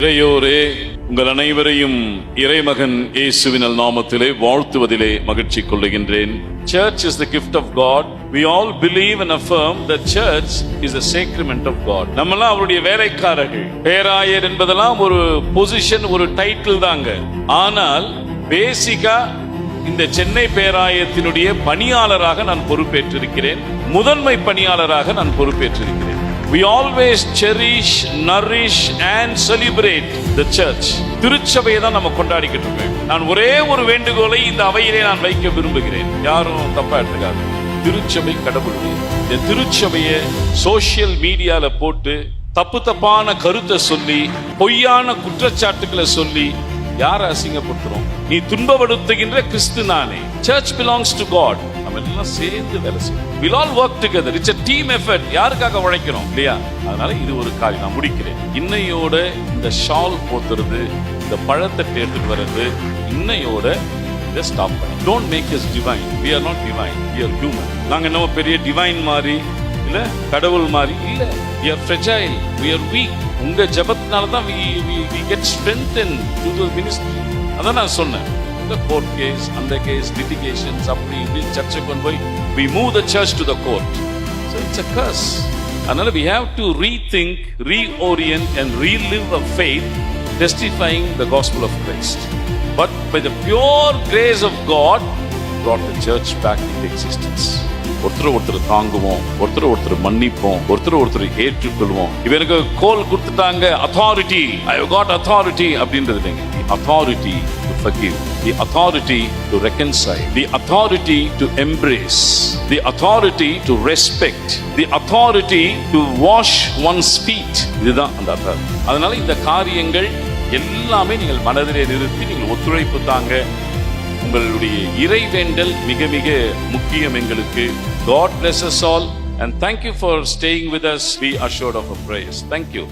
இறையோரே, உங்கள் அனைவரையும் இறைமகன் இயேசுவின் நாமத்திலே வாழ்த்துவதிலே மகிழ்ச்சி கொள்ளுகின்றேன். Church is the gift of God. We all believe and affirm that church is a sacrament of God. நம்மெல்லாம் அவருடைய வேலைக்காரர்கள். பேராயர் என்பதெல்லாம் ஒரு பொசிஷன், ஒரு டைட்டில் தாங்க. ஆனால் பேசிக்கா இந்த சென்னை பேராயத்தினுடைய பணியாளராக நான் பொறுப்பேற்றிருக்கிறேன். முதன்மை பணியாளராக நான் பொறுப்பேற்றிருக்கிறேன். We always cherish, nourish and celebrate the church. திருச்சபையை தான் நம்ம கொண்டாடிக்கிட்டு இருக்கோம். நான் ஒரே ஒரு வேண்டுகோளை இந்த அவையிலே நான் வைக்க விரும்புகிறேன். யாரும் தப்பா எடுத்துக்காது. திருச்சபை கடவுளுடைய. இந்த திருச்சபையை சோசியல் மீடியால போட்டு தப்பான கருத்தை சொல்லி, பொய்யான குற்றச்சாட்டுகளை சொல்லி யாரை அசிங்கப்படுத்துறோம்? நீ துன்பப்படுத்துகின்ற கிறிஸ்து நானே. Church belongs to God. நம்ம எல்லாம் சேர்ந்து வேலை செய்யணும். We'll all work together. It's a team effort. யாருக்காக உழைக்கிறோம் இல்லையா? அதனால இது ஒரு காரியம் நான் முடிக்கிறேன். இன்னையோட இந்த ஷால் போத்துறது, இந்த பழத்தை எடுத்துட்டு வர்றது, இன்னையோட இதை ஸ்டாப் பண்ணி. Don't make us divine. We are not divine. We are human. நாங்க என்ன பெரிய டிவைன் மாதிரி இல்ல, கடவுள் மாதிரி இல்ல. We are fragile. We are weak. உங்க ஜெபத்தினால தான் we get strengthened to the ministry. அதான் நான் சொன்னேன். The court case, அந்த கேஸ், litigations, அப்படி இப்படி சர்ச்சை கொண்டு போய் we move the church to the court. So it's a curse. அதனால we have to rethink, reorient and relive a faith testifying the gospel of Christ. But by the pure grace of God brought the church back into existence. ஒருத்தர் தாங்குவோம், ஒருத்தர் மன்னிப்போம், ஒருத்தர் ஏற்றுக்கொள்வோம். இவருக்கு கோல் கொடுத்துட்டாங்க, authority, I have got authority அப்படின்றது இல்லைங்க. The authority to forgive, the authority to reconcile, the authority to embrace, the authority to respect, the authority to wash one's feet. இதுதான் அந்த அத்தாரிட்டி. அதனால இந்த காரியங்கள் எல்லாமே நீங்கள் மனதிலே நிறுத்தி நீங்கள் ஒத்துழைப்பு தாங்க. உங்களுடைய இறைவேண்டல் மிக மிக முக்கியம் எங்களுக்கு. God bless us all and thank you for staying with us. Be assured of a praise. Thank you.